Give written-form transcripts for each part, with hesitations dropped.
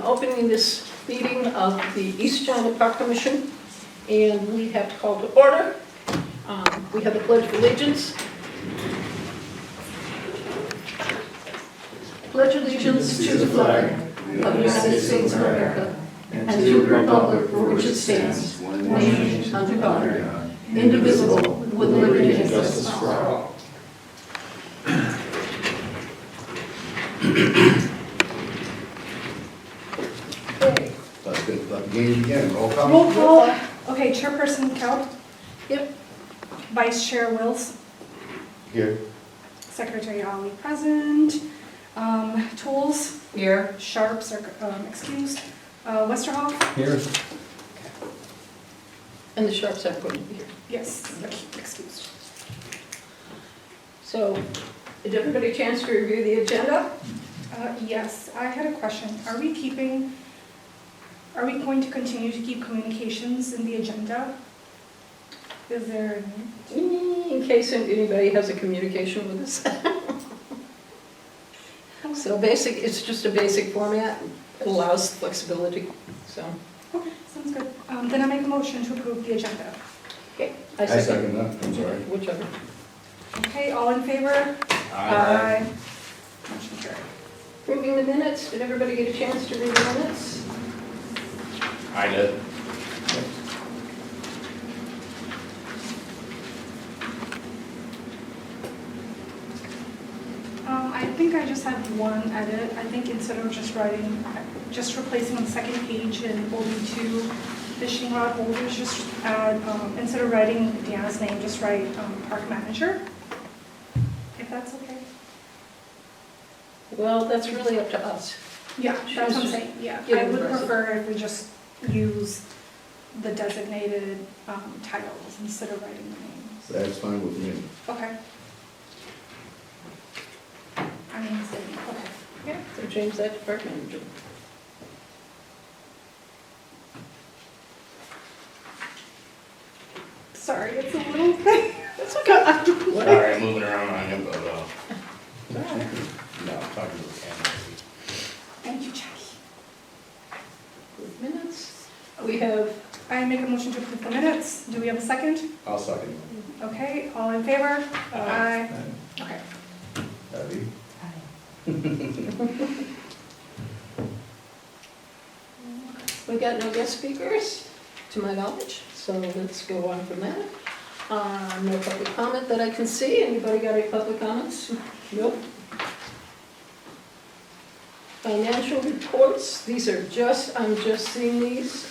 opening this meeting of the East China Park Commission, and we have to call to order. We have the Pledge of Allegiance. Pledge allegiance to the flag of the United States of America and to the republic for which it stands, one nation under God, indivisible, with liberty and justice for all. Let's get the meeting again. Roll call. Roll call. Okay, Chairperson Kell. Yep. Vice Chair Wills. Here. Secretary Ali present. Tools. Here. Sharps are excused. Westerhoff. Here. And the Sharps are going to be here. Yes, excused. So, did everybody a chance to review the agenda? Yes, I had a question. Are we going to continue to keep communications in the agenda? Is there a need? In case anybody has a communication with us. So it's just a basic format. It allows flexibility, so. Okay, sounds good. Then I make a motion to approve the agenda. Okay, I second that. I'm sorry. Whichever. Okay, all in favor? Aye. Motion carried. Approving the minutes, did everybody get a chance to read the minutes? I did. I think I just have one edit. I think instead of just replacing on the second page in OB2 fishing rod holders, just add, instead of writing Deanna's name, just write park manager, if that's okay. Well, that's really up to us. Yeah, that's what I'm saying, yeah. I would prefer if we just use the designated titles instead of writing the names. That's fine with me. Okay. I mean, okay. Yeah, so change that to park manager. Sorry, it's a little thing. That's okay. Sorry, I'm moving around on him, but, Alright. no, I'm talking to the camera. Thank you, Jackie. Approve minutes. We have, I make a motion to approve the minutes. Do we have a second? I'll second Okay, all in favor? Aye. Okay. that. Abby? we got no guest speakers, to my knowledge, so let's go on from that. No public comment that I can see. Anybody got any public comments? Nope. Financial reports, these are I'm just seeing these.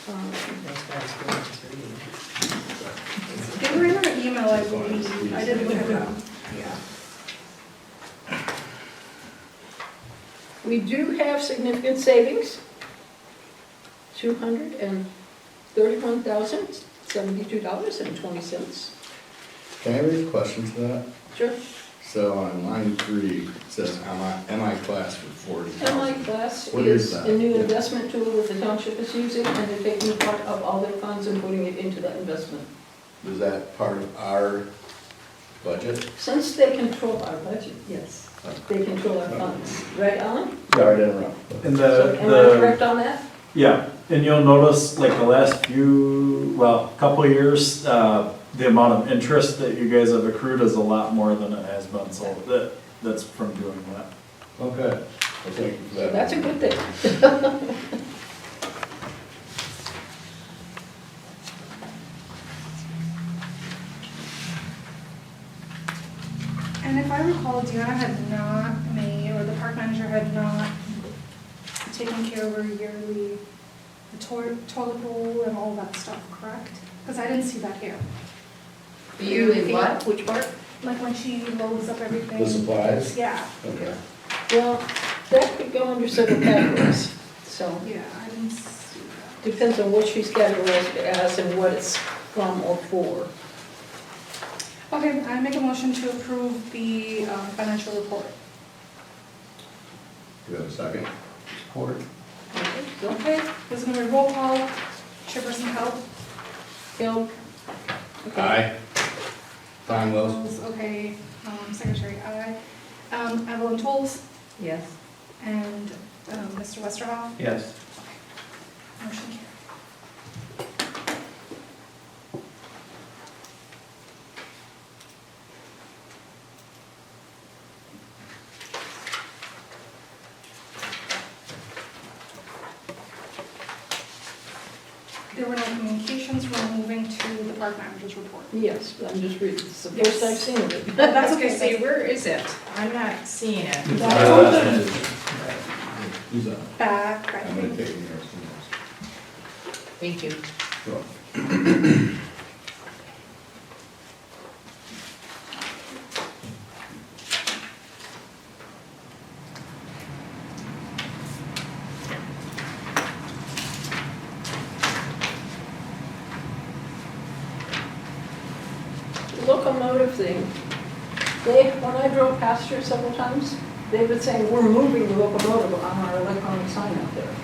They were in our email, I believe. I didn't look at them. Yeah. We do have significant savings, $231,072.20. Can I raise a question to that? Sure. So on line 3, it says MI class for 40,000. MI class What is is that? a new investment tool that the township is using, and they're taking part of all their funds and putting it into that investment. Is that part of our budget? Since they control our budget, yes, they control our funds. Right, Alan? Sorry to interrupt. And So am I correct on that? yeah, and you'll notice like the last couple of years, the amount of interest that you guys have accrued is a lot more than it has been, so that's from doing that. Okay. Well, thank you for So that. that's a good thing. And if I recall, Deanna had not or the park manager had not taken care of her yearly, the toilet bowl and all that stuff, correct? Because I didn't see that here. You in what? Which part? Like when she loads up everything. The supplies? Yeah, Okay. Well, that could go under several categories, so yeah, I didn't see that. depends on what she's categorized it as and what it's from or for. Okay, I make a motion to approve the financial report. Do you have a second? Support. Okay, so, Okay, this is going to be roll call. Chairperson Kell. Bill? Okay. Aye. Time Wells? Okay, Secretary, aye. Evelyn Tolles Yes. and Mr. Westerhoff. Yes. Okay. Motion carried. There were no communications, we're moving to the park manager's report. Yes, but I'm just reading, it's the first I've seen of it. That's I was okay, gonna say, where is it? I'm not seeing it. Who's that? back, I I'm gonna think. take yours. Thank you. The locomotive thing, when I drove past here several times, they've been saying, we're moving the locomotive on our electronic sign out there.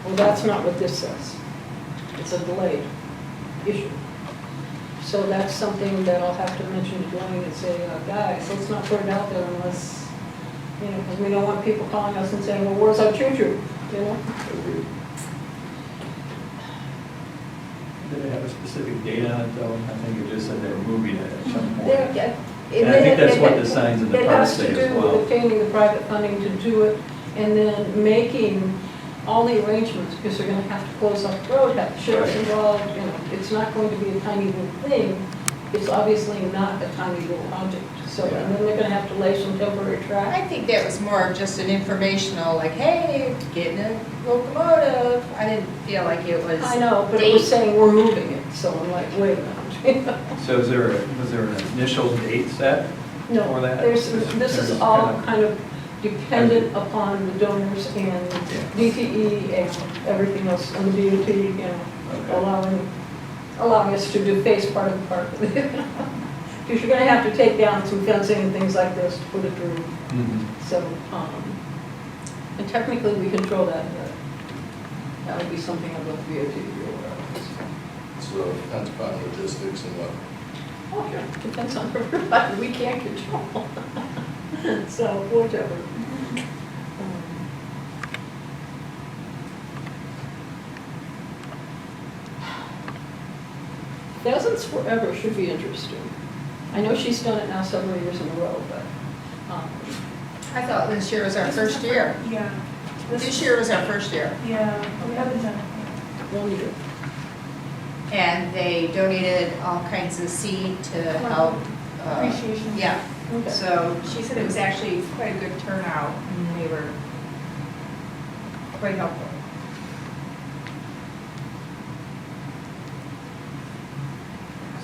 Well, that's not what this says. It's a delayed issue. So that's something that I'll have to mention to Dwayne and say, guys, let's not put it out there unless, you know, because we don't want people calling us and saying, well, where's our choo-choo, you know? Did it have a specific date on it though? I think it just said they were moving it at some point. There- And I think that's what the signs in the park say as It has to do with well. obtaining the private funding to do it, and then making all the arrangements, because they're gonna have to close up the road, have the sheriff Right. involved, you know, it's not going to be a tiny little thing. It's obviously not a tiny little object, so, and then they're gonna have to lay some temporary track. I think that was more of just an informational, like, hey, getting a locomotive. I didn't feel like it was. I know, but it was date. saying we're moving it, so I'm like, wait a minute. So was there an initial date set No, for that? this is all kind of dependent upon the donors and DTE and everything else, and the DOT, you know, Okay. allowing us to do face part of the park. Because you're gonna have to take down some fencing and things like this to put it through, Mhm. so, and technically we control that, but that would be something I'd let the DOT be aware of. So it depends upon logistics and what. Oh, sure, depends on everybody, we can't control. So, whatever. Pheasants Forever should be interesting. I know she's done it now several years in a row, but, I thought this year was our first year. Yeah. This year was our first year. Yeah, we haven't done it. one year. And they donated all kinds of seed to help. Appreciation. Yeah, Okay. so she said it was actually quite a good turnout and they were quite helpful.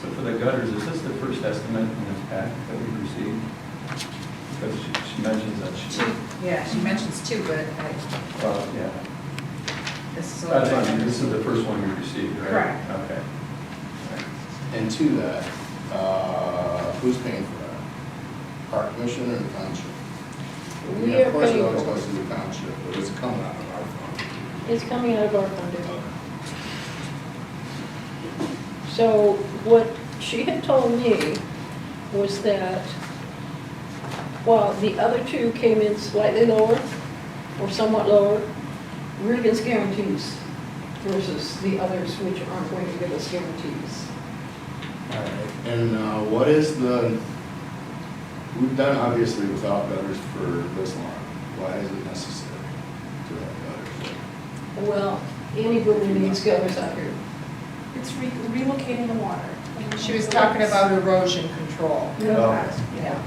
So for the gutters, is this the first estimate in this pack that we received? Because she mentions that she, Two, yeah, she mentions two, but well, yeah. this is. I think this is the first one we received, right? Correct. Okay. And to that, who's paying for that? Park commission or the township? We Yeah, are of course, it paying always for goes it. to the township, but it's coming out of our fund. It's coming out of our funding. So what she had told me was that while the other two came in slightly lower, or somewhat lower, Regan's guarantees versus the others which aren't going to give us guarantees. All right, and what is we've done obviously without gutters for this long. Why is it necessary to have gutters? Well, anybody needs gutters out here. It's relocating the water. She was talking about erosion control. Yeah. Yeah.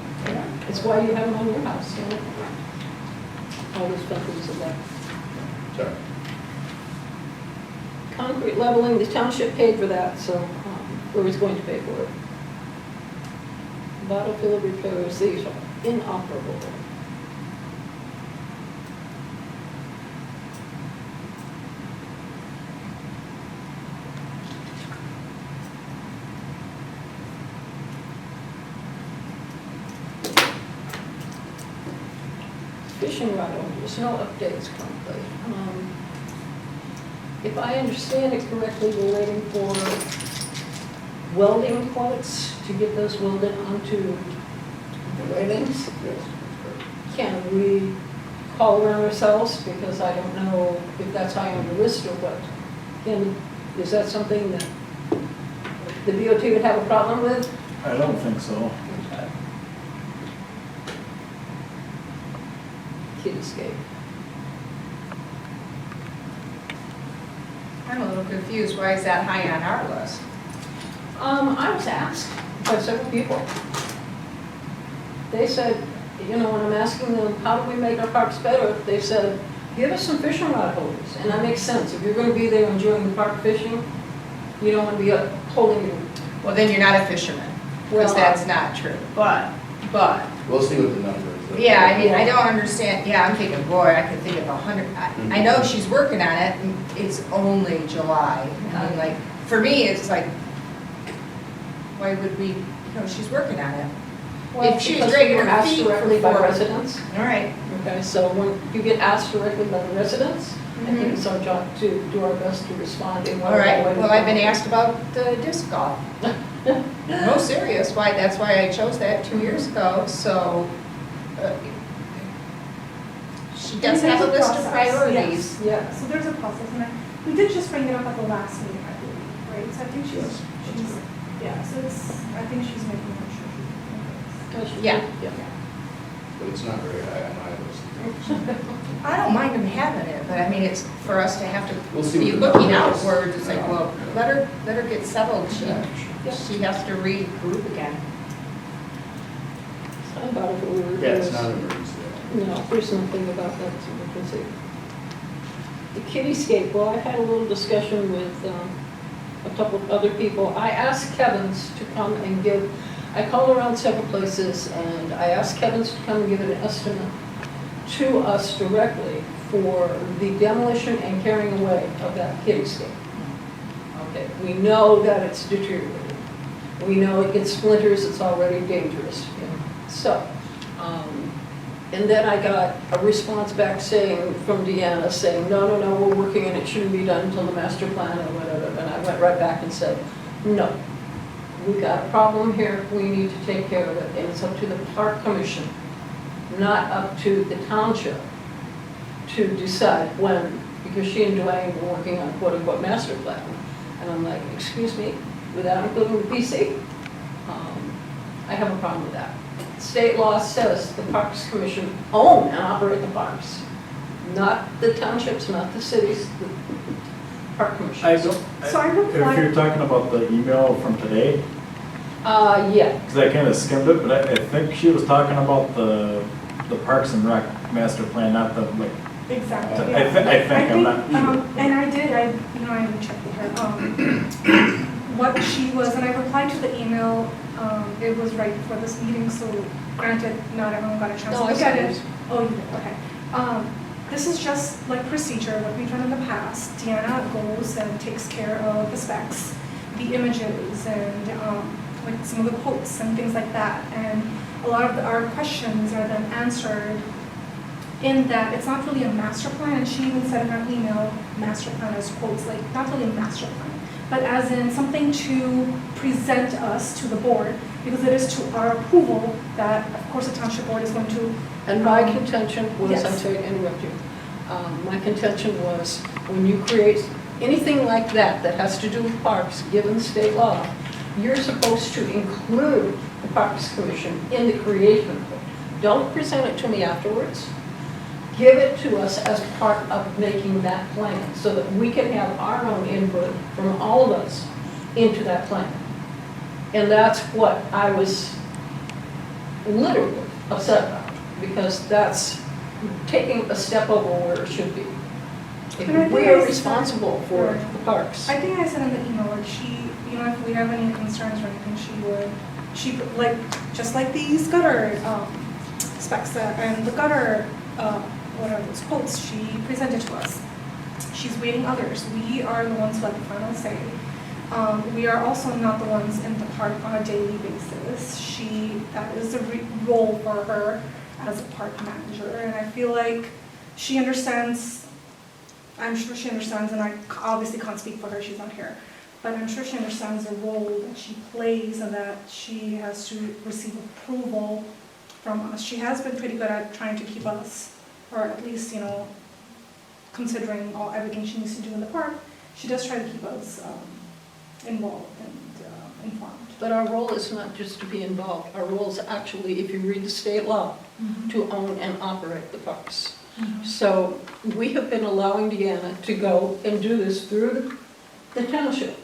It's why you have them on your house, you know? All those countries of that. Sorry. Concrete leveling, the township paid for that, so, or is going to pay for it. Battlefield repairs, these are inoperable. Fishing rod owners, no updates currently. If I understand it correctly, we're waiting for welding quotes to get those welded onto the railings. Yes, that's correct. Can we call around ourselves? Because I don't know if that's high on the list or what. And is that something that the DOT would have a problem with? I don't think so. Kidscape. I'm a little confused, why is that high on our list? I was asked by several people. They said, you know, when I'm asking them, how do we make our parks better? They said, give us some fishing rod holders. And that makes sense. If you're gonna be there enjoying the park fishing, you don't wanna be holding your. Well, then you're not a fisherman, because Well, that's not true. But, We'll see what the number is. yeah, I mean, I don't understand, yeah, I'm thinking, boy, I could think of 100, I know she's working on it, and it's only July. I mean, like, for me, it's like, why would we, you know, she's working on it. If she was because dragging we were her asked feet directly by for- residents. All right. Okay, so when you get asked directly by the residents, I think Mhm. it's our job to do our best to respond in All whatever right, way we well, I've been can. asked about the disc golf. No, serious, why, that's why I chose that 2 years ago, so uh, she does have a list of priorities. Yeah. So there's a process, and we did just bring it up at the last meeting, I believe, right? So I think she's, yeah, so it's, I think she's making sure she's. Yeah. But it's not very high on my list. I don't mind them having it, but I mean, it's for us to have We'll to see be what the looking number is. outwards, it's like, well, let her get settled, Yeah. she has to regroup again. How about if we were. Yeah, it's not an emergency. No, there's something about that to we can see. The kiddyscape, well, I had a little discussion with a couple of other people. I asked Kevin's to come and give, I called around several places, and I asked Kevin's to come and give an estimate to us directly for the demolition and carrying away of that kiddyscape. Okay, we know that it's deteriorated. We know it gets splinters, it's already dangerous. You know. So, and then I got a response back saying, from Deanna, saying, no, we're working and it shouldn't be done until the master plan or whatever. And I went right back and said, no, we got a problem here, we need to take care of it. And it's up to the park commission, not up to the township, to decide when, because she and Dwayne were working on quote-unquote master plan. And I'm like, excuse me, without including the PC? I have a problem with that. State law says the Parks Commission own and operate the parks, not the townships, not the cities, the park commission. I don't, So I if replied- you're talking about the email from today, Yeah, because I kind of skimmed it, but I think she was talking about the Parks and Rec master plan, not the, like, Exactly, I yeah. think, I'm not. And I did, I even checked with her, what she was, and I replied to the email, it was right before this meeting, so granted, not everyone got a chance No, to I look at saw it. it. Oh, you did, okay. This is just like procedure, what we've done in the past. Deanna goes and takes care of the specs, the images, and like some of the quotes and things like that. And a lot of our questions are then answered in that it's not really a master plan, and she even said in her email, master plan as quotes, like not really a master plan, but as in something to present us to the board, because it is to our approval that, of course, the township board is going to. and my contention was, I'm Yes. sorry to interrupt you, my contention was, when you create anything like that that has to do with parks, given state law, you're supposed to include the Parks Commission in the creation of it. Don't present it to me afterwards. Give it to us as part of making that plan, so that we can have our own input from all of us into that plan. And that's what I was literally upset about, because that's taking a step over where it should be. If And I think we are I said- responsible for Right. the parks. I think I said in the email, like she, you know, if we have any concerns or anything, she, like, just like these gutter specs and the gutter, what are those quotes she presented to us. She's weighting others. We are the ones who have the final say. We are also not the ones in the park on a daily basis. That is a role for her as a park manager, and I feel like she understands. I'm sure she understands, and I obviously can't speak for her, she's not here, but I'm sure she understands the role that she plays and that she has to receive approval from us. She has been pretty good at trying to keep us, or at least, you know, considering everything she needs to do in the park, she does try to keep us involved and informed. But our role is not just to be involved. Our role is actually, if you read the state law, to own and operate the parks. So we have been allowing Deanna to go and do this through the township.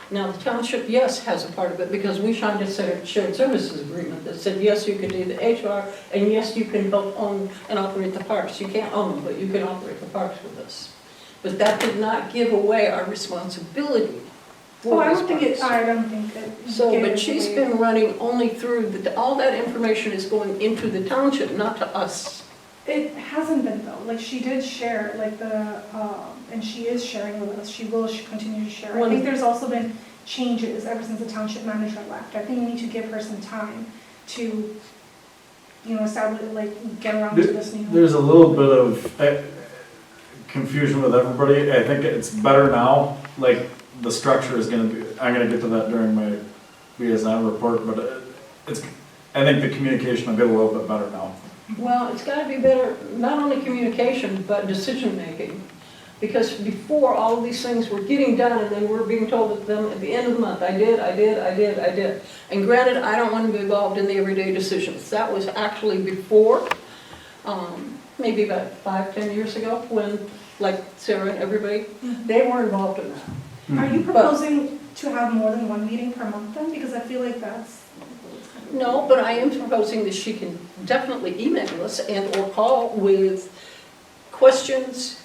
Now, the township, yes, has a part of it because we signed a shared services agreement that said, yes, you can do the HR and yes, you can help own and operate the parks. You can't own them, but you can operate the parks with us. But that did not give away our responsibility. Oh, I don't these think parks. I don't think it. So, gave but she's away. been running only through, all that information is going into the township, not to us. It hasn't been though, like she did share, like and she is sharing with us, she will continue to share. I When- think there's also been changes ever since the township manager left. I think we need to give her some time to, establish, like, get around to this new. There's a little bit of confusion with everybody. I think it's better now, like, the structure is gonna be, I'm gonna get to that during my BSN report, but I think the communication will get a little bit better now. Well, it's gotta be better, not only communication, but decision-making. Because before, all of these things were getting done, and then we're being told at them at the end of the month, I did. And granted, I don't want to be involved in the everyday decisions. That was actually before, maybe about 5-10 years ago, when, like Sarah and everybody, they were involved in that. Are you proposing to have more than one meeting per month then? Because I feel like that's. No, but I am proposing that she can definitely email us and or call with questions,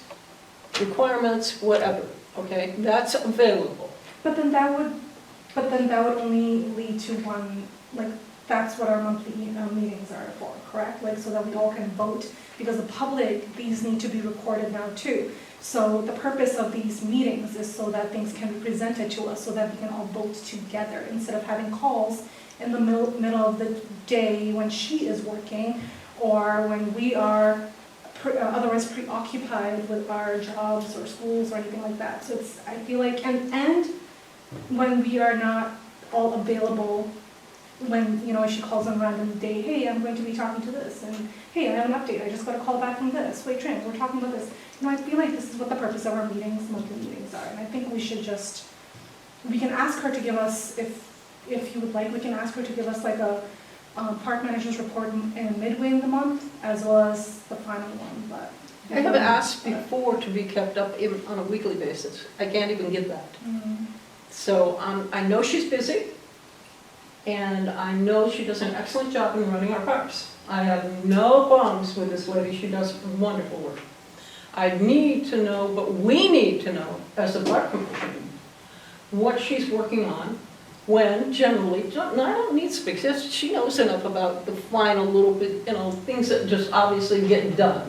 requirements, whatever, okay? That's available. But then that would only lead to one, like, that's what our monthly meetings are for, correct? Like, so that we all can vote, because the public, these need to be recorded now too. So the purpose of these meetings is so that things can be presented to us, so that we can all vote together, instead of having calls in the middle of the day when she is working, or when we are otherwise preoccupied with our jobs or schools or anything like that. So it's, I feel like, and when we are not all available, when, if she calls on a random day, hey, I'm going to be talking to this, and hey, I have an update, I just got a call back from this, wait, Trent, we're talking about this. I feel like this is what the purpose of our meetings, monthly meetings are, and I think we should just, we can ask her to give us, if you would like, we can ask her to give us like a park manager's report in midway in the month, as well as the final one, but. I have asked before to be kept up on a weekly basis. I can't even get that. So I know she's busy, and I know she does an excellent job in running our parks. I have no qualms with this lady, she does wonderful work. I need to know, but we need to know, as a park commission, what she's working on, when generally, I don't need specifics, she knows enough about the final little bit, things that just obviously get done.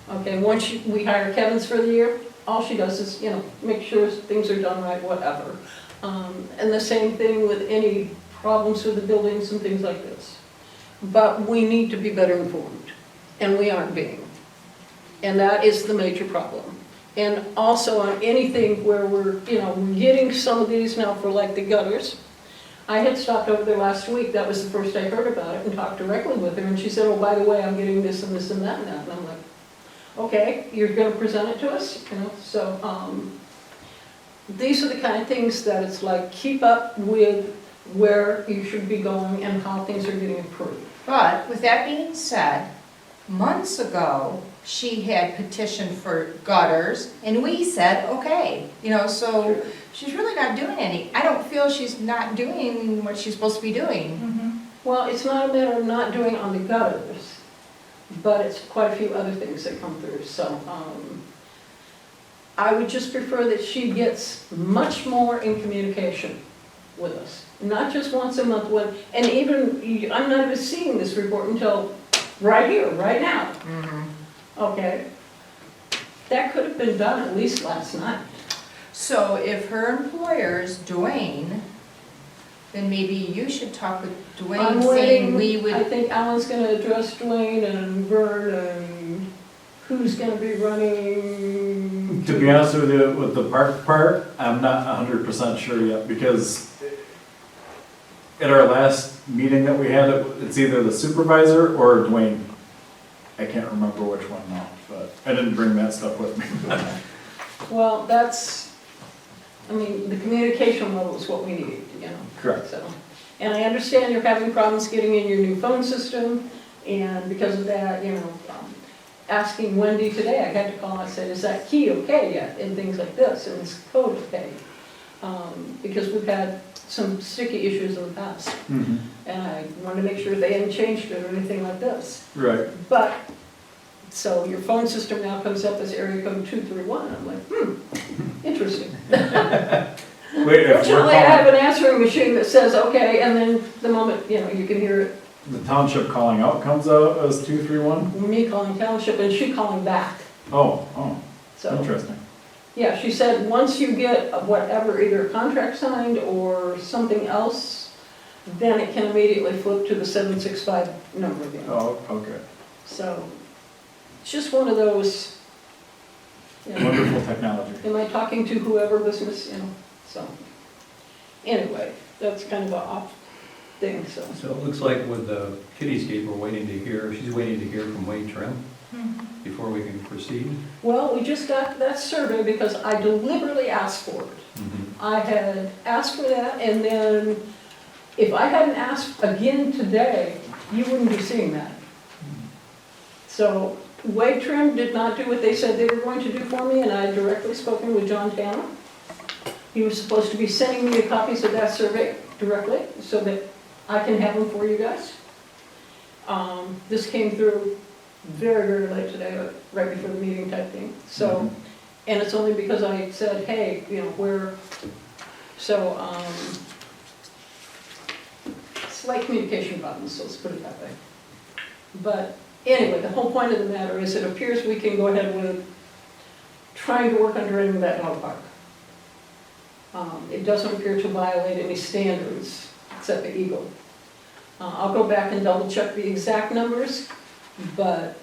Okay, once we hire Kevin's for the year, all she does is, make sure things are done right, whatever. And the same thing with any problems with the buildings and things like this. But we need to be better informed, and we aren't being. And that is the major problem. And also on anything where we're getting some of these now for like the gutters. I had stopped over there last week, that was the first I heard about it, and talked directly with her, and she said, oh, by the way, I'm getting this and this and that and that. And I'm like, okay, you're gonna present it to us? So these are the kind of things that it's like, keep up with where you should be going and how things are getting improved. But with that being said, months ago, she had petitioned for gutters, and we said, okay, so she's really not doing any. I don't feel she's not doing what she's supposed to be doing. Well, it's not a matter of not doing on the gutters, but it's quite a few other things that come through. So I would just prefer that she gets much more in communication with us. Not just once a month, and even, I'm not even seeing this report until right here, right now. Okay? That could have been done at least last night. So if her employer's Dwayne, then maybe you should talk with Dwayne, saying we would. I think Alan's gonna address Dwayne and Vern and who's gonna be running. To be honest with you, with the park part, I'm not 100% sure yet, because at our last meeting that we had, it's either the supervisor or Dwayne. I can't remember which one now, but I didn't bring that stuff with me. Well, that's I mean, the communication level is what we need, you know? Correct. So, and I understand you're having problems getting in your new phone system, and because of that, you know, asking Wendy today, I had to call and said, is that key okay yet? And things like this, and is code okay? Because we've had some sticky issues in the past, Mhm. and I wanted to make sure they hadn't changed it or anything like this. Right. But, so your phone system now comes up as area code 231, I'm like, interesting. Wait, if we're Fortunately, I have calling, an answering machine that says, okay, and then the moment, you know, you can hear it, the township calling out comes out as 231? me calling Township and she calling back, Oh, so. interesting. Yeah, she said, once you get whatever, either a contract signed or something else, then it can immediately flip to the 765 number again. Oh, okay. So, it's just one of those, you know, Wonderful technology. am I talking to whoever business, you know, so. Anyway, that's kind of a off thing, so. So it looks like with the Kittyscape, we're waiting to hear, she's waiting to hear from Wade Trim before we can proceed. Well, we just got that survey because I deliberately asked for it. I had asked for that, and then if I hadn't asked again today, you wouldn't be seeing that. So Wade Trim did not do what they said they were going to do for me, and I had directly spoken with John Tanner. He was supposed to be sending me the copies of that survey directly, so that I can have them for you guys. This came through very, very late today, right before the meeting type thing. So, and it's only because I said, hey, you know, so, slight communication problems, so let's put it that way. But anyway, the whole point of the matter is it appears we can go ahead with trying to work on draining that dog park. It doesn't appear to violate any standards, except the Eagle. I'll go back and double check the exact numbers, but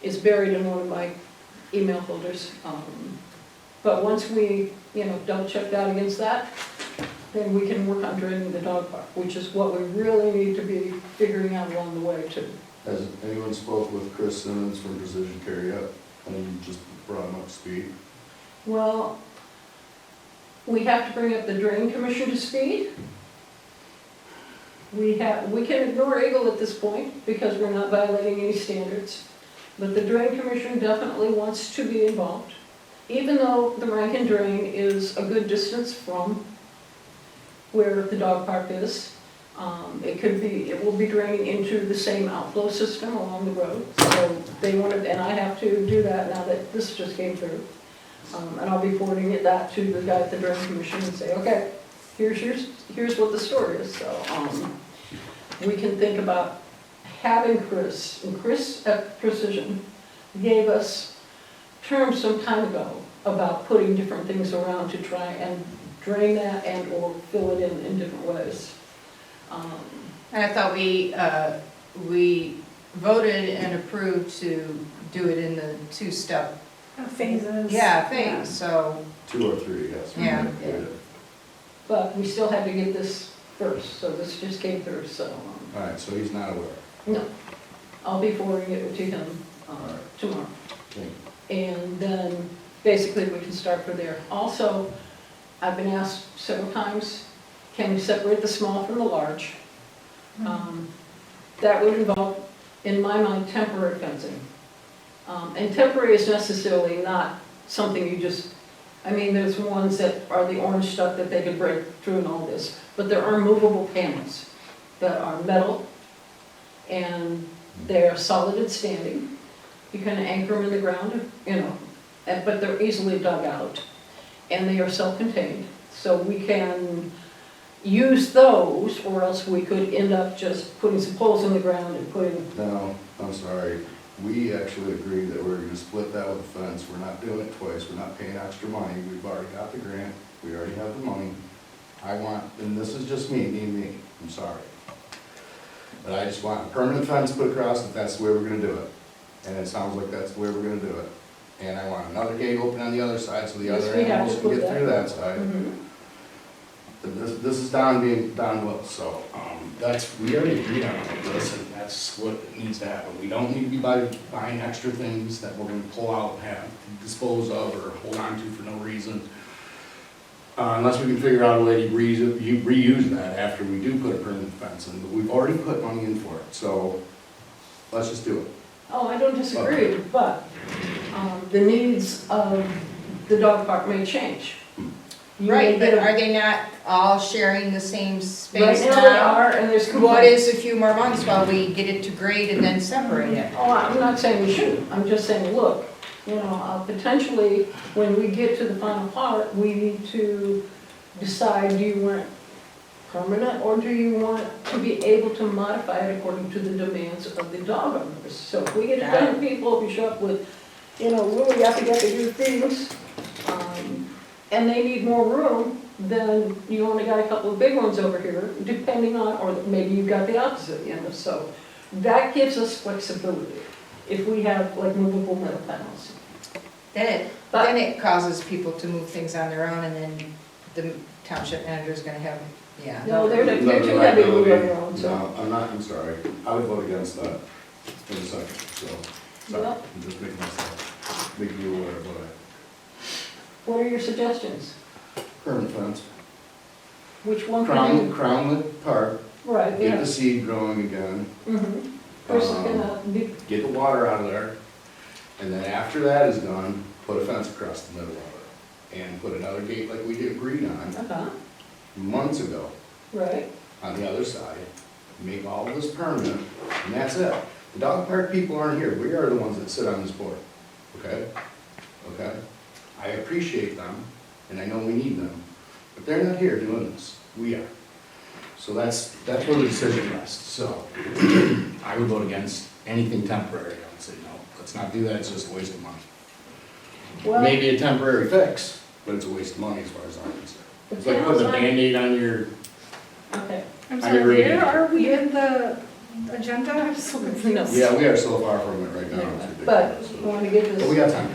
it's buried in one of my email folders. But once we, you know, double check that against that, then we can work on draining the dog park, which is what we really need to be figuring out along the way too. Has anyone spoke with Chris Simmons from Precision Care yet? I think you just brought him up to speed. Well, we have to bring up the drain commission to speed. We can ignore Eagle at this point because we're not violating any standards. But the drain commission definitely wants to be involved, even though the Rankin drain is a good distance from where the dog park is. It will be draining into the same outflow system along the road. So they wanted, and I have to do that now that this just came through. And I'll be forwarding that to the guy at the drain commission and say, okay, here's what the story is. So we can think about having Chris, and Chris at Precision gave us terms some time ago about putting different things around to try and drain that and or fill it in different ways. And I thought we voted and approved to do it in the two-step, Phases. phase, so, 2 or 3, yes. Yeah. But we still had to get this first, so this just came through, so. All right, so he's not aware. No, I'll be forwarding it to him tomorrow. Okay. And then basically we can start from there. Also, I've been asked several times, can we separate the small from the large? That would involve, in my mind, temporary fencing. And temporary is necessarily not something you just, I mean, there's ones that are the orange stuff that they could break through and all this, but there are movable panels that are metal and they're solid and standing. You can anchor them in the ground, you know, but they're easily dug out and they are self-contained. So we can use those, or else we could end up just putting some poles in the ground and putting, No, I'm sorry. We actually agreed that we were gonna split that with a fence. We're not doing it twice. We're not paying extra money. We've already got the grant. We already have the money. I want, and this is just me, I'm sorry. But I just want a permanent fence put across if that's the way we're gonna do it. And it sounds like that's the way we're gonna do it. And I want another gate open on the other side so the Yes, other we have animals to can put get that. through that side. This is Don being Don Will, so, we already agreed on all this, and that's what needs to happen. We don't need to be buying extra things that we're gonna pull out and have to dispose of or hold on to for no reason. Unless we can figure out a way to reuse that after we do put a permanent fence in, but we've already put money in for it, so let's just do it. Oh, I don't disagree, but the needs of the dog park may change. You may Right, but get a- are they not all sharing the same space Right now they are, and there's What complaints. is a few more months while we get it to grade and then separate it? Oh, I'm not saying we shouldn't, I'm just saying, look, you know, potentially, when we get to the final part, we need to decide, do you want permanent, or do you want to be able to modify it according to the demands of the dog owners? So if we get a ton of people who show up with, you know, really yucky things, and they need more room, then you only got a couple of big ones over here, depending on, or maybe you've got the opposite, you know, so that gives us flexibility if we have like movable metal panels. Then it causes people to move things on their own, and then the township manager's gonna have, yeah. No, they're too Another heavy to move liability. around, so. No, I'm sorry, I would vote against that in a second, so, sorry, Yep. I'm just making myself, make you aware of what What are your suggestions? permanent fence. Which one can you? Crown the park, Right, get yeah. the seed growing again, Mhm. First, it's gonna be, get the water out of there, and then after that is done, put a fence across the middle of it. And put another gate like we did agreed on months ago right, on the other side. Make all of this permanent, and that's it. The dog park people aren't here, we are the ones that sit on this board, okay? Okay? I appreciate them, and I know we need them, but they're not here doing this, we are. So that's where the decision rests, so I would vote against anything temporary. I would say, no, let's not do that, it's just a waste of money. well, Maybe a temporary fix, but it's a waste of money as far as I'm concerned. It's like putting a Band-Aid on your, okay. I'm I sorry, agree. where are we in the agenda? I'm so confused. yeah, we are so far from it right now, it's But ridiculous. I want to give But we this, got time.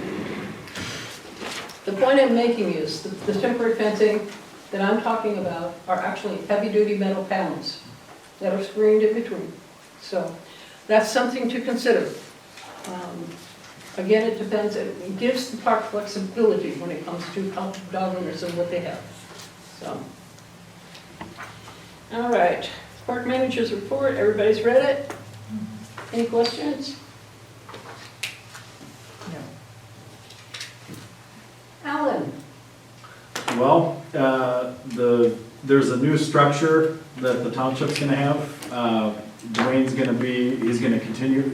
the point I'm making is the temporary fencing that I'm talking about are actually heavy-duty metal panels that are screened in between. So that's something to consider. Again, it depends, it gives the park flexibility when it comes to dog owners and what they have, so. All right, park manager's report, everybody's read it? Any questions? No. Alan? Well, there's a new structure that the township's gonna have. Dwayne's gonna be, he's gonna continue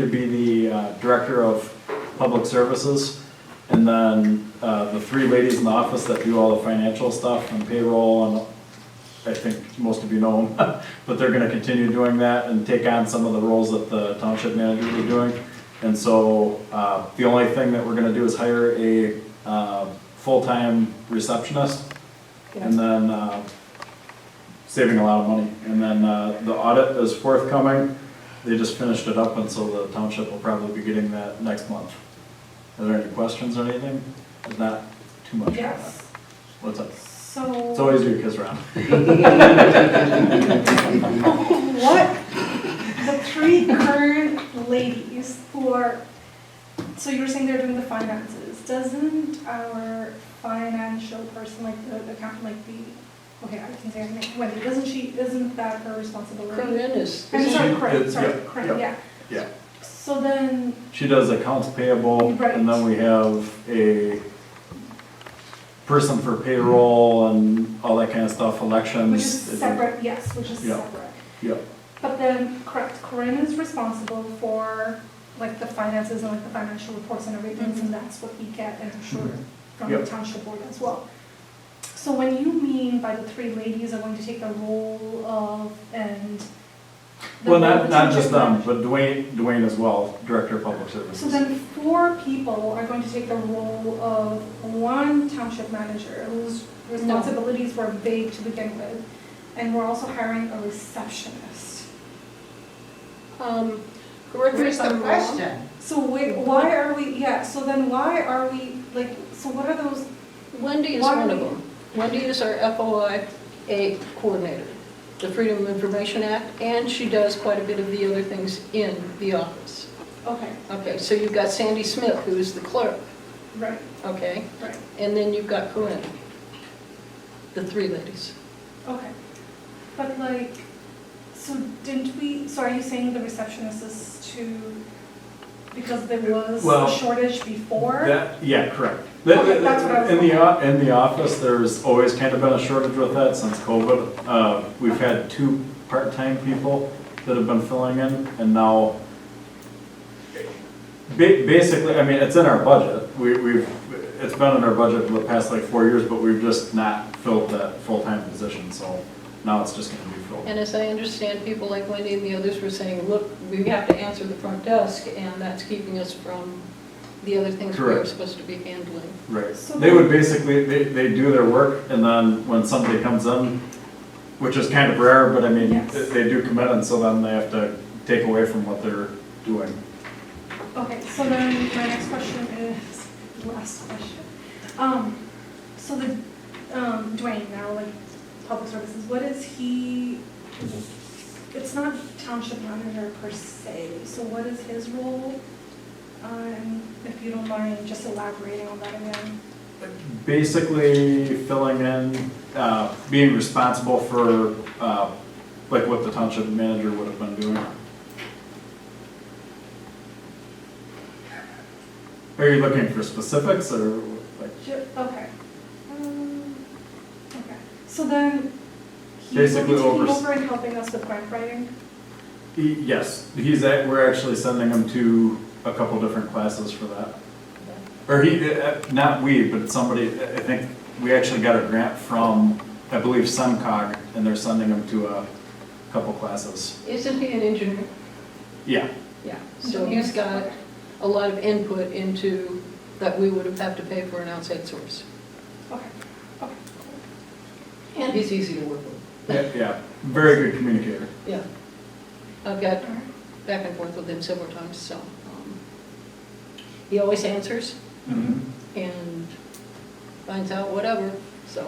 to be the director of public services. And then the three ladies in the office that do all the financial stuff and payroll, and I think most of you know them, but they're gonna continue doing that and take on some of the roles that the township manager is doing. And so the only thing that we're gonna do is hire a full-time receptionist, and then saving a lot of money. And then the audit is forthcoming. They just finished it up, and so the township will probably be getting that next month. Are there any questions or anything? There's not too much. Yes, What's up? so. It's always you, because Ron. What, the three current ladies who are, so you were saying they're doing the finances, doesn't our financial person, like the accountant, like the, okay, I can say her name, Wendy, isn't that her responsibility? Corinne is. I'm sorry, Corinne, It's- sorry, yeah, Corinne, yeah. Yeah. So then, She does accounts payable, Right. and then we have a person for payroll and all that kind of stuff, elections. which is separate, yes, which is Yeah. separate. Yeah. But then, correct, Corinne is responsible for like the finances and like the financial reports and everything, and that's what we get, and I'm sure from the Yep. township board as well. So when you mean by the three ladies are going to take the role of, and. the Well, role of the not just township them, manager. but Dwayne as well, Director of Public So Services. then 4 people are going to take the role of one township manager whose responsibilities were vague to begin with, and we're also hiring a receptionist. Correct me Where's if the I'm wrong. question? So wait, why are we, yeah, so then why are we, like, so what are those, Wendy is Why one do of we- them. Wendy is our FOIA coordinator, the Freedom of Information Act, and she does quite a bit of the other things in the office. okay, Okay, so you've got Sandy Smith, who is the clerk, right, okay? right. And then you've got Corinne. the three ladies. Okay, but like, so are you saying the receptionist is because there was Well, a shortage before? Yeah, correct. Okay, that's what I was In the office, there's always kind of been a shortage with that since COVID. We've had 2 part-time people that have been filling in, and now, basically, I mean, it's in our budget. It's been in our budget for the past like 4 years, but we've just not filled that full-time position, so now it's just gonna be filled. And as I understand, people like Wendy and the others were saying, look, we have to answer the front desk, and that's keeping us from the other things we're Correct. supposed to be handling. Right. So They would basically, they do their work, and then when somebody comes in, which is kind of rare, but I mean, Yes. they do come in, and so then they have to take away from what they're doing. Okay, so then my next question is, last question. So the, Dwayne now, like, public services, what is he, it's not township manager per se, so what is his role? If you don't mind just elaborating on that again. Basically filling in, being responsible for, like what the township manager would have been doing. Are you looking for specifics or like? Okay. Okay, so then he's Basically taking overs- over and helping us with grant writing? Yes, we're actually sending him to a couple different classes for that. Or not we, but somebody, I think, we actually got a grant from, I believe, SEMCOG, and they're sending him to a couple classes. Isn't he an engineer? Yeah, Yeah. So he's got a lot of input into that we would have to pay for an outside source. Okay, okay. And he's easy to work with. yeah, very good communicator. Yeah. I've got All right. back and forth with him several times, so. He always answers and finds out whatever, so.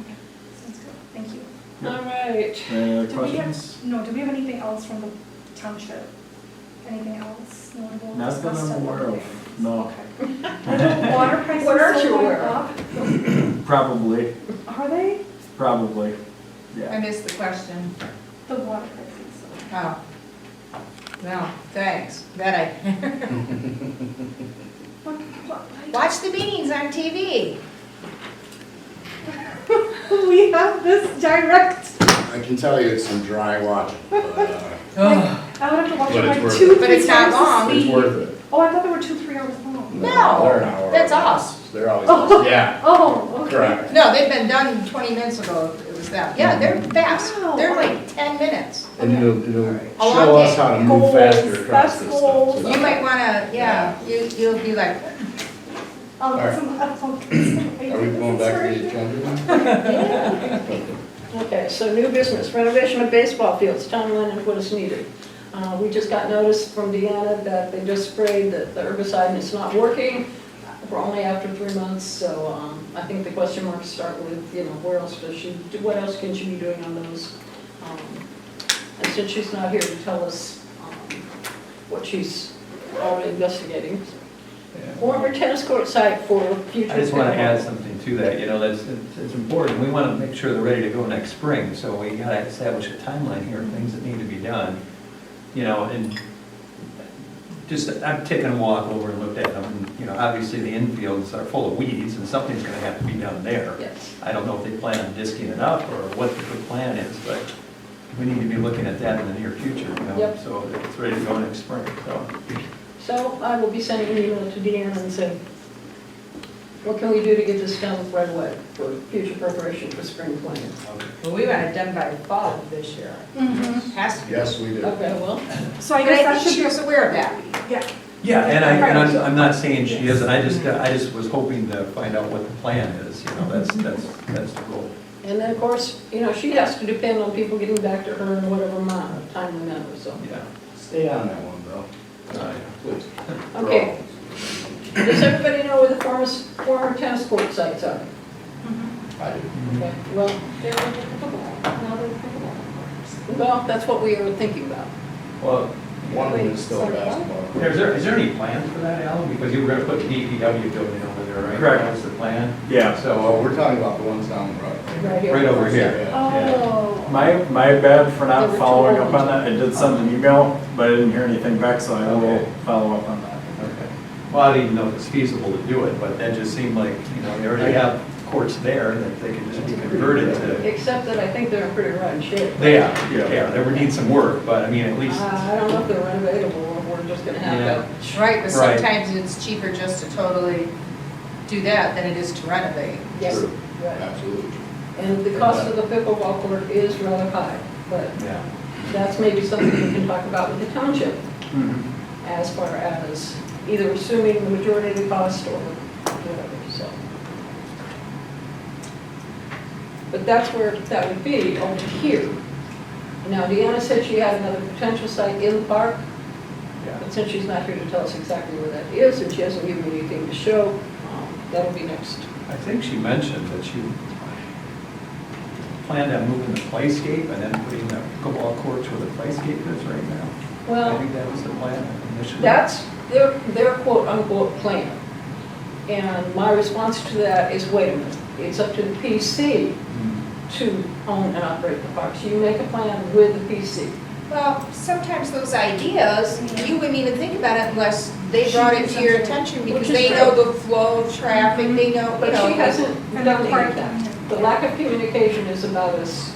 Okay, sounds good, thank you. All right. Any Do we have- questions? No, do we have anything else from the township? Anything else notable? Not that discussed I'm at aware the of, meeting? no. Okay. Are the water prices What aren't you still going aware up? Probably, Are they? probably, I yeah. missed the question. The water prices. Oh. No, thanks. That I, watch the meetings on TV. We have this direct, I can tell you it's some dry watching, but, I would have to watch But it it's like worth 2, it. 3 But it's not times to long. it's sleep. worth it. Oh, I thought they were 2, 3 hours long. No, They're an hour. that's us. They're always, Oh. yeah, Oh, okay. correct. No, they've been done 20 minutes ago. It was them. Yeah, they're fast. Wow. They're like 10 minutes. And it'll A long show us day. how to move faster Goals, across that's this goals. stuff. You might wanna, yeah, you'll be like, I'll All get right. some, Are we going back to the agenda now? Okay, so new business, renovation of baseball fields, timeline and what is needed. We just got notice from Deanna that they just sprayed the herbicide and it's not working. We're only after 3 months, so I think the question marks start with, you know, where else does she, what else can she be doing on those? And since she's not here to tell us what she's already investigating. Former tennis court site for future. I just want to pickleball. add something to that, you know, it's important. We want to make sure they're ready to go next spring, so we got to establish a timeline here of things that need to be done. You know, and just, I've taken a walk over and looked at them, and, you know, obviously the infields are full of weeds, and something's going to have to be done there. Yes. I don't know if they plan on disking it up or what the good plan is, but we need to be looking at that in the near future, you know, Yep. so that it's ready to go next spring, so. So I will be sending an email to Deanna and say, what can we do to get this done right away for future preparation for spring planting? well, we want it done by fall of this year. Mhm. Has to be. Yes, we do. Okay, well, So I But guess I that think should she be, was aware of that. yeah. Yeah, and I'm not saying she isn't, I just was hoping to find out what the plan is, you know, that's the goal. and then of course, you know, she has to depend on people getting back to her in whatever amount of timely manner, so. Yeah. Stay on that one, Bill. Please. Okay. Does everybody know where the former tennis court sites are? I do. Okay, well, they're in the pickleball. Now they're pickleball. Well, that's what we were thinking about. Well, One of them is still a basketball. Is there any plans for that, Alan? Because you were gonna put the DPW building over there, right? Correct. That was the plan? Yeah. So, we're talking about the ones down the road. Right here. Right over here. Oh. My bad for There not were two following up old on that. I did send an email, but I didn't hear anything back, so I will Okay. follow up on that. Okay. Well, I didn't even know if it's feasible to do it, but that just seemed like, they already have courts there that they can just be converted to. Except that I think they're in pretty rotten shape. They are, they would need some work, but I mean, at least, I don't know if they're renovatable, or we're just gonna have to. Right, but Right. sometimes it's cheaper just to totally do that than it is to renovate. Yes, True. right. Absolutely. And the cost of the pickleball court is rather high, but yeah. that's maybe something we can talk about with the township as far as either assuming the majority of the cost or whatever, so. But that's where that would be, over here. Now, Deanna said she had another potential site in the park, Yeah. but since she's not here to tell us exactly where that is, and she hasn't given me anything to show, that'll be next. I think she mentioned that she planned on moving the playscape and then putting the pickleball courts where the playscape is right now. I Well, think that was the plan initially. that's their quote-unquote plan. And my response to that is, wait a minute, it's up to the PC Mm. to own and operate the park. So you make a plan with the PC. Well, sometimes those ideas, you wouldn't even think about it unless they brought it to your attention because Which is they true. know the flow of traffic, they know, But she hasn't And done the any of parking. that. The lack of communication is about as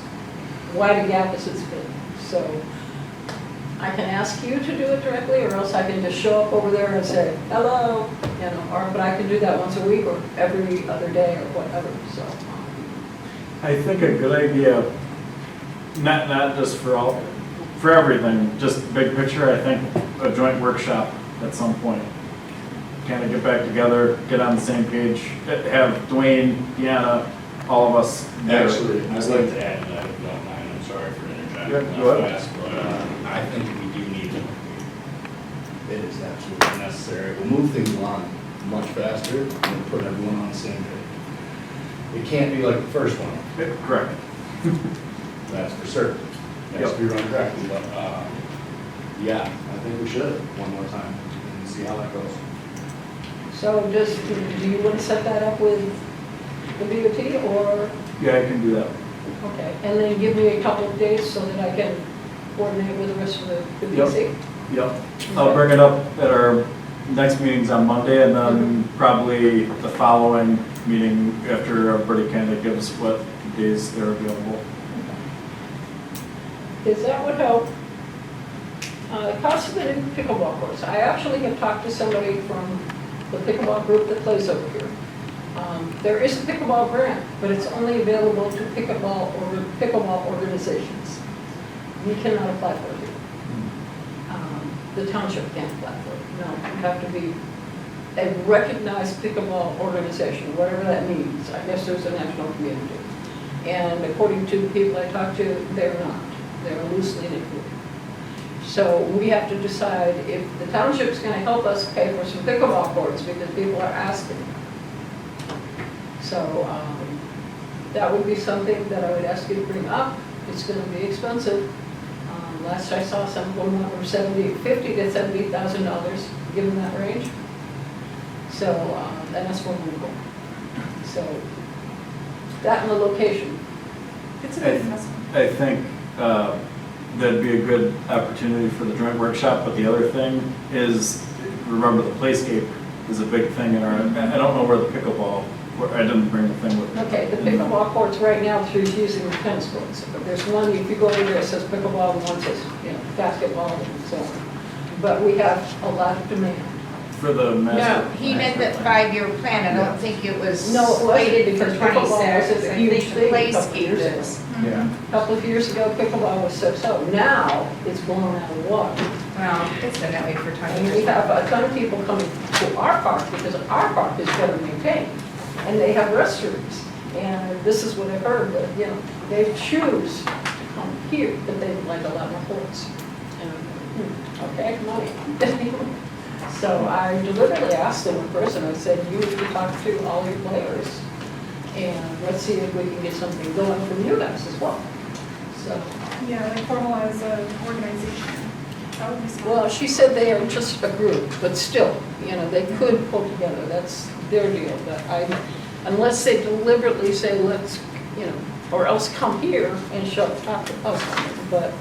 wide a gap as it's been. So I can ask you to do it directly, or else I can just show up over there and say, hello, but I can do that once a week or every other day or whatever, so. I think a good idea, not just for everything, just big picture, I think a joint workshop at some point. Kind of get back together, get on the same page, have Dwayne, Deanna, all of us there. Actually, I'd like to add, that, if you don't mind, I'm sorry for interjecting. Yeah, go ahead. fast, But I think we do need to, it is absolutely necessary. We'll move things along much faster and put everyone on the same page. It can't be like the first one, Correct. that's for certain. It has to be run correctly, but, yeah, I think we should, one more time, and see how that goes. So do you want to set that up with the DOT or, Yeah, I can do that. okay, and then give me a couple of days so that I can coordinate with the rest of the PC? Yep. I'll bring it up at our next meeting's on Monday, and then probably the following meeting after everybody kind of gives what days they're available. Because that would help. The cost of the new pickleball courts. I actually have talked to somebody from the pickleball group that plays over here. There is a pickleball grant, but it's only available to pickleball organizations. We cannot apply for it here. The township can't apply for it. No, you have to be a recognized pickleball organization, whatever that means. I guess there's a national community. And according to the people I talked to, they're not. They're loosely included. So we have to decide if the township's going to help us pay for some pickleball courts because people are asking. So that would be something that I would ask you to bring up. It's going to be expensive. Last I saw, some going up from $50,000 to $70,000, given that range. So that's where we're going. So that and the location. It's a big investment. I think that'd be a good opportunity for the joint workshop, but the other thing is, remember the playscape is a big thing in our, I don't know where the pickleball, I didn't bring the thing with me. Okay, the pickleball courts right now, she's using the tennis courts. But there's one, if you go over there, it says pickleball, and one says, basketball, and so on. But we have a lot of demand. For the master. No, he meant that 5-year plan, I don't think it was No, it wasn't, slated for because pickleball was 26. a I huge think the thing a couple playscape years ago. is. Yeah. A couple of years ago, pickleball was so. Now, it's blown out of the water. Well, it's been that way for 20 And years. we have a ton of people coming to our park because our park is better maintained. And they have restrooms. And this is what I've heard, that, they choose to come here, but they would like a lot more courts. And, okay, money. So I deliberately asked them in person, I said, you need to talk to all your players. And let's see if we can get something going from you guys as well. So, Yeah, like formalize an organization. That would be smart. Well, she said they are just a group, but still, you know, they could pull together, that's their deal. But unless they deliberately say, let's, you know, or else come here and talk to us on it. But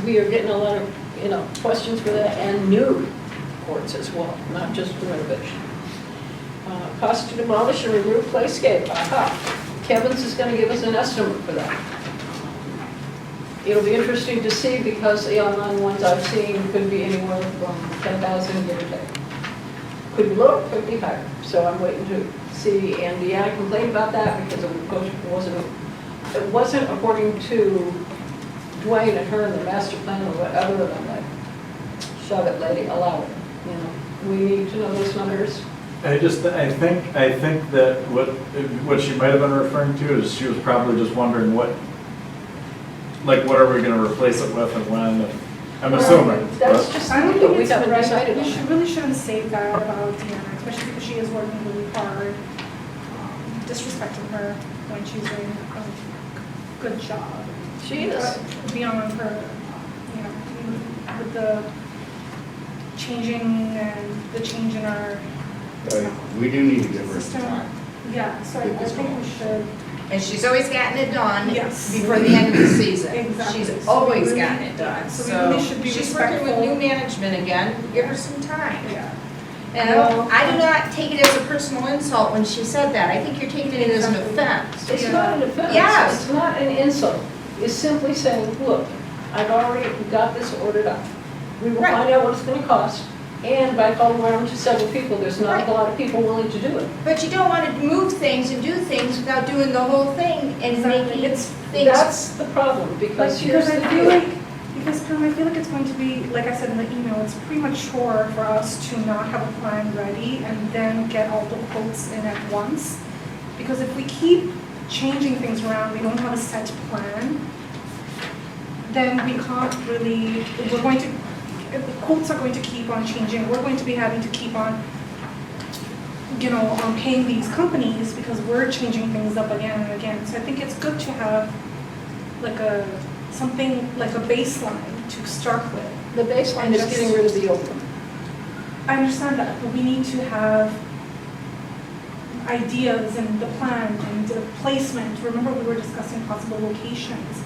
we are getting a lot of, you know, questions for that, and new courts as well, not just renovation. Cost to demolish and remove playscape, Kevin's is gonna give us an estimate for that. It'll be interesting to see, because the online ones I've seen could be anywhere from 10,000 give or take. Could be lower, could be higher, so I'm waiting to see, and Deanna complained about that because it wasn't according to Dwayne and her and the master plan or whatever, and I'm like, shove it, lady, allow it, you know. We need to know those numbers. I think that what she might have been referring to is she was probably just wondering what are we gonna replace it with and when, and I'm assuming. That's but- just, I don't but think we it's haven't right. decided We on should, that. really shouldn't say that about Deanna, especially because she is working really hard. Disrespecting her when she's doing a good job. She is. But beyond her, you know, with the changing and the change in our We do need to give her some system. time. Yeah, so I think we should. And she's always gotten it done Yes. before the end of the season. Exactly. She's So we always really- gotten it done. so we really should be she's working with respectful. new management again, give her some time. Yeah. And I do not take it as a personal insult when she said that. I think you're taking it as an offense. It's not an offense. Yes. It's not an insult. It's simply saying, look, I've already got this ordered up. We will Right. find out what it's gonna cost, and by calling around to several people, there's not Right. a lot of people willing to do it. But you don't want to move things and do things without doing the whole thing and Exactly. making It's- things. That's the problem, because here's Because I the feel deal. like, because Pam, I feel like it's going to be, like I said in the email, it's premature for us to not have a plan ready and then get all the quotes in at once. Because if we keep changing things around, we don't have a set plan, then we can't really, if the quotes are going to keep on changing, we're going to be having to keep on, you know, paying these companies because we're changing things up again and again. So I think it's good to have like something like a baseline to start with. The baseline is getting rid of the old one. I understand that, but we need to have ideas and the plan and the placement. Remember, we were discussing possible locations.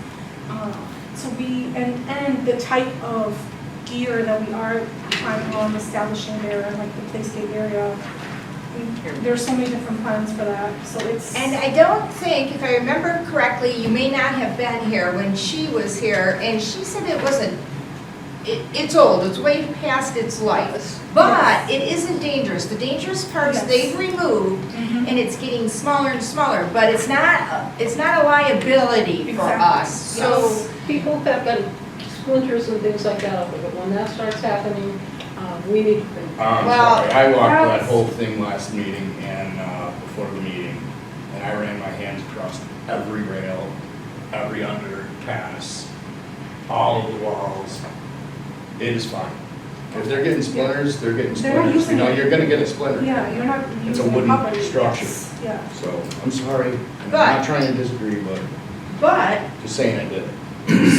And the type of gear that we are planning on establishing there, like the playscape area. There's so many different plans for that, so it's. And I don't think, if I remember correctly, you may not have been here when she was here, and she said it wasn't, it's old, it's way past its life. But it isn't dangerous. The dangerous parts Yes. they've removed, Mhm. and it's getting smaller and smaller, but it's not a liability for Exactly. us. So, Yes. People have got splinters and things like that off of it. When that starts happening, we need to think. I'm Well, sorry, I walked that that's- whole thing last meeting and, before the meeting, and I ran my hands across every rail, every underpass, all of the walls. It is fine. If they're getting splinters, they're getting They're not splinters. You using know, it. you're gonna get a splinter. Yeah, you're not It's a using it wooden properly. structure. Yes, yeah. So, I'm sorry, and I'm But- not trying to disagree, but but, just saying I did.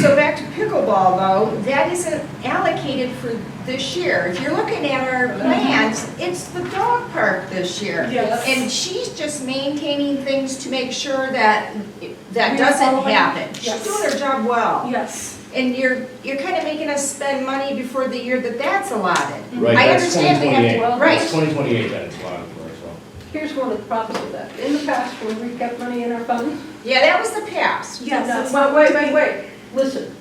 so back to pickleball though, that isn't allocated for this year. If you're looking at our plans, it's the dog park this year. Yes. And she's just maintaining things to make sure that that We are doesn't following- happen. She's yes. doing her job well. Yes. And you're kind of making us spend money before the year that's allotted. Right, I that's understand we have to, 2028. right. It's 2028 that it's allowed for, so. Here's one of the problems with that. In the past, when we kept money in our funds, Yeah, that was the past. Yes. no, it's but not wait, to wait, be- wait, listen.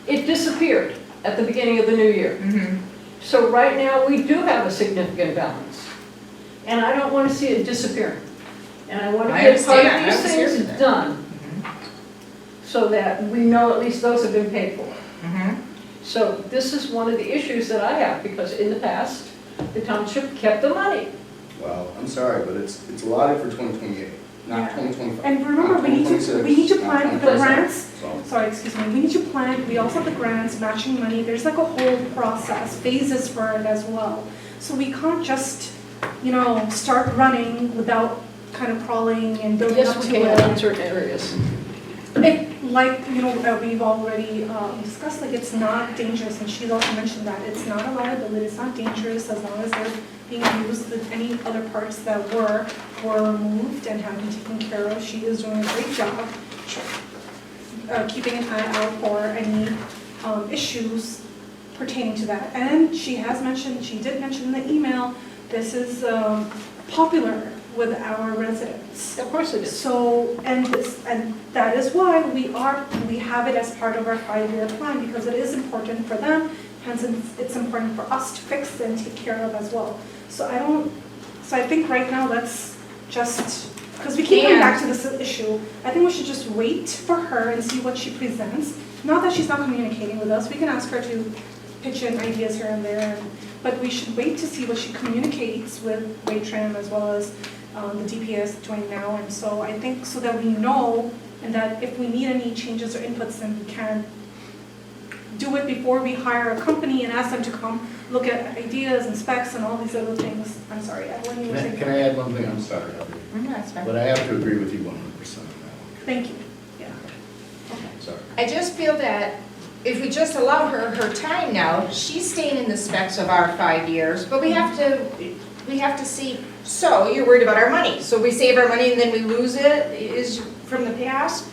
It disappeared at the beginning of the new year. Mhm. So right now, we do have a significant balance. And I don't want to see it disappearing. And I want to I get part understand. of I these was here things for that. done so that we know at least those have been paid for. Mhm. So this is one of the issues that I have, because in the past, the township kept the money. Well, I'm sorry, but it's allotted for 2028, Yeah. not 2025. And remember, not we need 2026, to not plan the 2027. grants. So, Sorry, excuse me, we need to plan, we also have the grants, matching money, there's like a whole process, phases for it as well. So we can't just, you know, start running without kind of crawling and building Yes, up we to can in it. certain areas. like, we've already discussed, like, it's not dangerous, and she's also mentioned that. It's not a liability, it's not dangerous as long as they're being used, that any other parts that were removed and have been taken care of. She is doing a great job keeping an eye out for any issues pertaining to that. And she did mention in the email, this is popular with our residents. Of course it is. So, and that is why we have it as part of our 5-year plan, because it is important for them, hence it's important for us to fix and take care of as well. So I think right now let's just, because we keep coming back to this issue, I think we should just wait for her and see what she presents. Not that she's not communicating with us, we can ask her to pitch in ideas here and there, but we should wait to see what she communicates with Waitrim as well as the DPS doing now. And so I think so that we know, and that if we need any changes or inputs, then we can do it before we hire a company and ask them to come look at ideas and specs and all these other things. I'm sorry, Evelyn, you were saying. Can I add one thing? I'm sorry, Heather. That's fine. But I have to agree with you 100% on that one. Thank you, yeah. Sorry. I just feel that if we just allow her time now, she's staying in the specs of our 5 years, but we have to see, so you're worried about our money. So we save our money and then we lose it is from the past.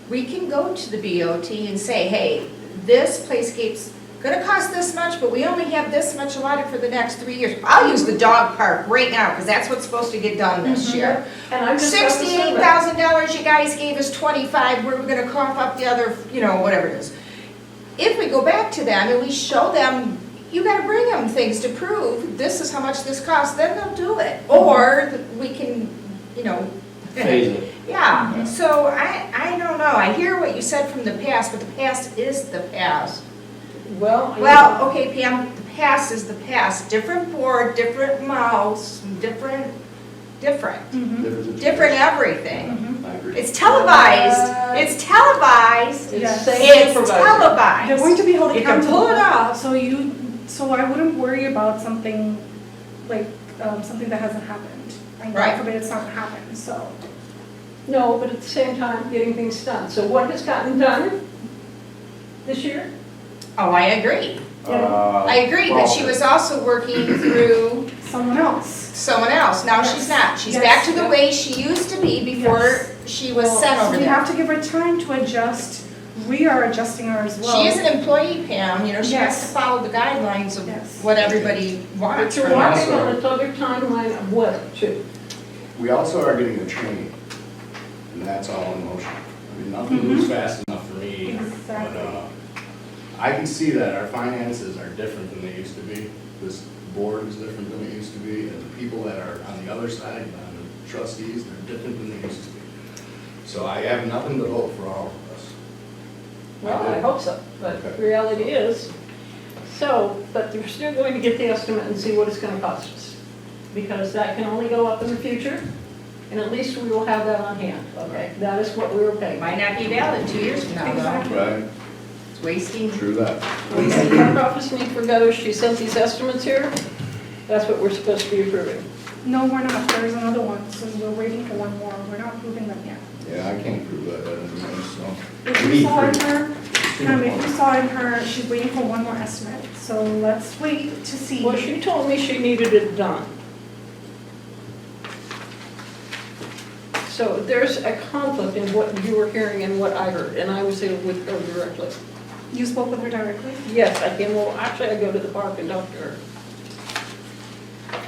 We can go to the BOT and say, hey, this playscape's gonna cost this much, but we only have this much allotted for the next 3 years. I'll use the dog park right now, because that's what's supposed to get done this year. And I'm just about to say that. $68,000, you guys gave us 25, we're gonna cough up the other, whatever it is. If we go back to them and we show them, you gotta bring them things to prove this is how much this costs, then they'll do it. Or we can, Phase it. yeah, so I don't know, I hear what you said from the past, but the past is the past. Well, Okay, Pam, the past is the past, different board, different mouse, different everything. I agree. It's televised, it's televised, Yes. it's They're televised. going to be held You can pull it accountable. up. So I wouldn't worry about something like, something that hasn't happened. And Right. God forbid it's not happened, so. no, but at the same time, getting things done. So what has gotten done this year? Oh, I agree. I agree, but she was also working through Someone else. someone else. Now she's not. She's back to the way she used to be before she was sent So over we there. have to give her time to adjust. We are adjusting ours as well. She is an employee, Pam, she has to Yes. follow the guidelines of Yes. what everybody But wants you're from us. working on another timeline of what, too? We also are getting the training, and that's all in motion. I mean, nothing moves fast enough for me, Exactly. but I can see that our finances are different than they used to be. This board is different than it used to be, and the people that are on the other side, on the trustees, they're different than they used to be. So I have nothing but hope for all of us. Well, I hope so, but Okay. the reality is, but we're still going to get the estimate and see what it's gonna cost us. Because that can only go up in the future, and at least we will have that on hand, okay? That is what we were paying. Might not be valid 2 years from now, though. Exactly. Right, It's wasting. true that. Okay, park office need for gutters, she sent these estimates here, that's what we're supposed to be approving. No, we're not. There's another one, so we're waiting for one more. We're not approving them yet. Yeah, I can't prove that, so. If We you saw in need her, if you saw in her, she's waiting for one more estimate. So let's wait to see. Well, she told me she needed it done. So there's a conflict in what you were hearing and what I heard, and I was there with her directly. You spoke with her directly? Yes, I came, well, actually, I go to the park and talk to her.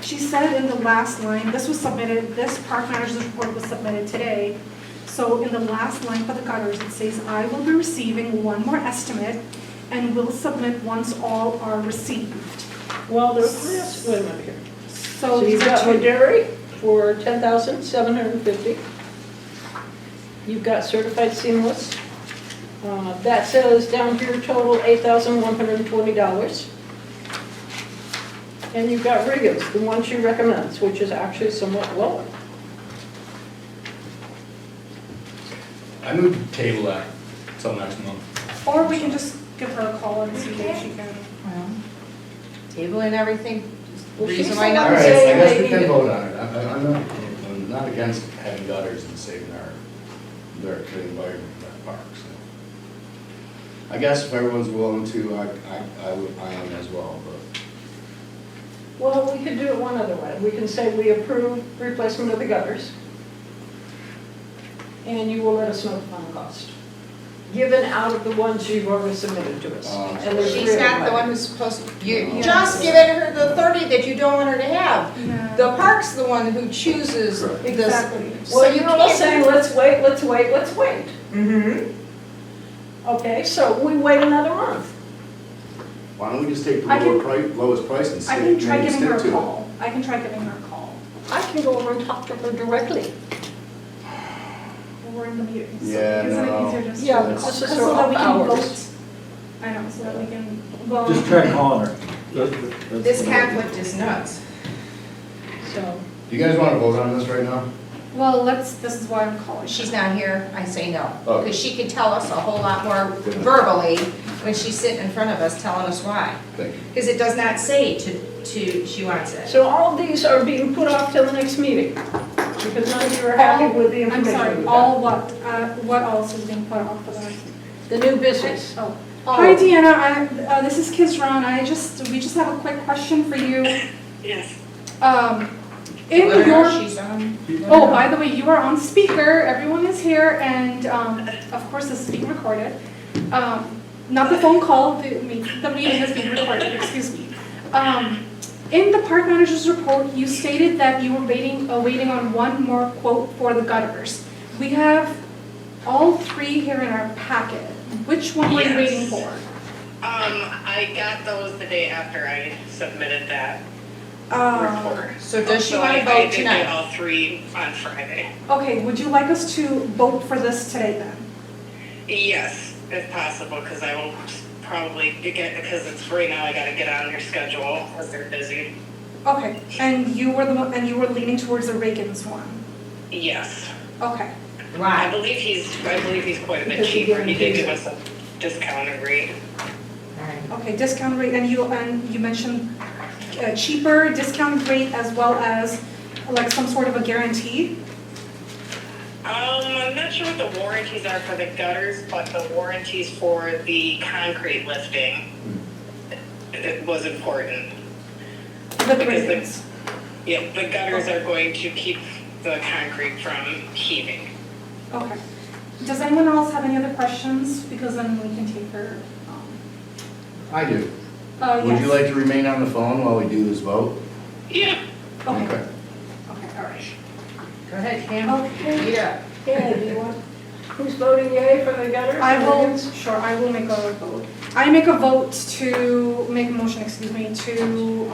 She said in the last line, this was submitted, this park manager's report was submitted today. So in the last line for the gutters, it says, I will be receiving one more estimate and will submit once all are received. Well, there's three, wait a minute here. So So you've these are got two. Maderi for $10,750. You've got certified seamless. That says down here total $8,120. And you've got Riggins, the one she recommends, which is actually somewhat lower. I move to table that until next month. Or we can just give her a call and see if she can. Well, Table and everything, Well, she's reason why the All one not. right, I saying guess they we need can it. vote on it. I'm not against having gutters and saving their environment, that park, so. I guess if everyone's willing to, I am as well, but. Well, we could do it one other way. We can say we approve replacement of the gutters. And you will let us know the final cost. Given out of the ones you've already submitted to us. And there's She's three of not the them. one who's supposed to, you Yeah. just given her the 30 that you don't want her to have. Yeah. The park's the one who chooses Correct. this. Exactly. Well, you're all saying, let's wait. Mm-hmm. Okay, so we wait another month. Why don't we just take the I can- lowest price and I stick, can try maybe giving her stick a to it? call. I can try giving her a call. I can go over and talk to her directly. We're in the meeting, so Yeah, isn't no. it easier just to? Yeah, That's- this is So her that we off can hours. vote. I know, so that we can, well. Just try calling her. That's This what- conflict is nuts. So, Do you guys wanna vote on this right now? Well, this is why I'm calling. She's not here, I say no. Oh. Because she could tell us a whole lot more verbally when she's sitting in front of us telling us why. Thank you. Because it does not say she wants it. so all of these are being put off till the next meeting, because none of you are happy with the I'm information sorry, we all got. what else is being put off for the? The new business. Oh. All Hi of it. Deanna, this is Kizran. We just have a quick question for you. Yes. In Let her your, know she's on. oh, by the way, you are on speaker, everyone is here, and, of course, this is being recorded. Not the phone call, the meeting is being recorded, excuse me. In the park manager's report, you stated that you were waiting on one more quote for the gutters. We have all three here in our packet. Which one were you Yes. waiting for? I got those the day after I submitted that report. So does she So want to I vote did get tonight? all three on Friday. Okay, would you like us to vote for this today then? Yes, if possible, because I will probably get, because it's right now, I gotta get on their schedule, because they're busy. Okay, and you were leaning towards the Reagan's one? Yes. Okay. I Why? believe he's quite a bit Because he cheaper. He did guarantees give it. us a discounted rate. All right. Okay, discount rate, and you mentioned cheaper discount rate as well as like some sort of a guarantee? I'm not sure what the warranties are for the gutters, but the warranties for the concrete lifting, it was important. The Because Reagan's. Yeah, the gutters are going to keep the concrete from heaving. Okay. Does anyone else have any other questions? Because then we can take her. I do. Yes. Would you like to remain on the phone while we do this vote? Yeah. Okay. Okay, all right. Go ahead, Cam. Okay. Eat up. Yeah, do you want, who's voting yay for the gutters? I will, sure, I will make a vote. I make a vote to, make a motion, excuse me, to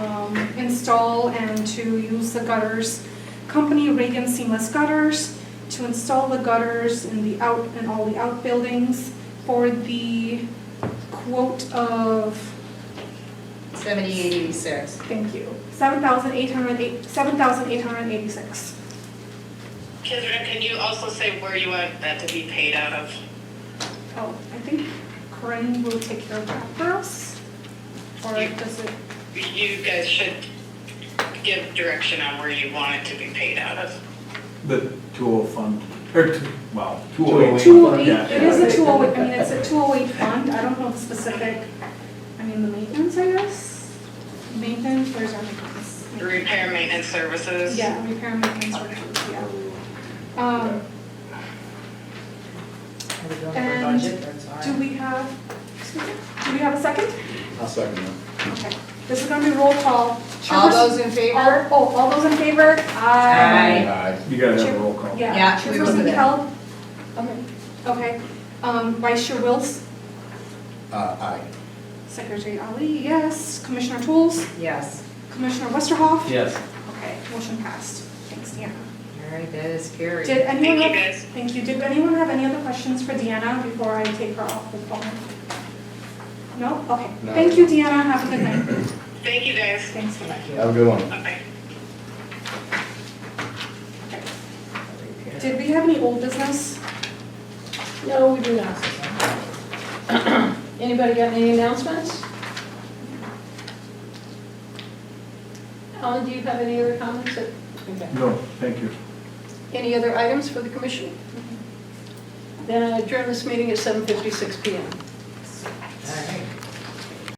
install and to use the gutters, company Reagan Seamless Gutters, to install the gutters in all the outbuildings for the quote of, 7886. thank you, $7,886. Kizra, can you also say where you want that to be paid out of? Oh, I think Corinne will take care of that for us, or does it? You guys should give direction on where you want it to be paid out of. The 200 fund, or, wow, 208. 208, Yeah. it is a 208, I mean, it's a 208 fund, I don't know the specific, I mean, the maintenance, I guess? Maintenance, where's our maintenance? Repair maintenance services? Yeah, repair and maintenance, services, yeah. Are we going over And budget? That's all Do right. we have, do we have a second? I'll second that. Okay, this is gonna be roll call. All Chairperson- those in favor? all those in favor? Aye. Aye. you gotta have a roll call. Yeah, Yeah, we will do Chairperson that. Kell? Okay, Vice Chair Wills? Aye. Secretary Ali, yes. Commissioner Tools? Yes. Commissioner Westerhoff? Yes. Okay, motion passed. Thanks, Deanna. All right, that is carried. Did anyone Thank you, have, guys. thank you. Did anyone have any other questions for Deanna before I take her off the phone? No? Okay. No. Thank you, Deanna. Have a good night. Thank you, guys. Thanks. Bye. Have a good one. Bye-bye. Did we have any old business? No, we do not. Anybody got any announcements? Alan, do you have any other comments? Okay. No, thank you. Any other items for the commission? Then I adjourn this meeting at 7:56 PM.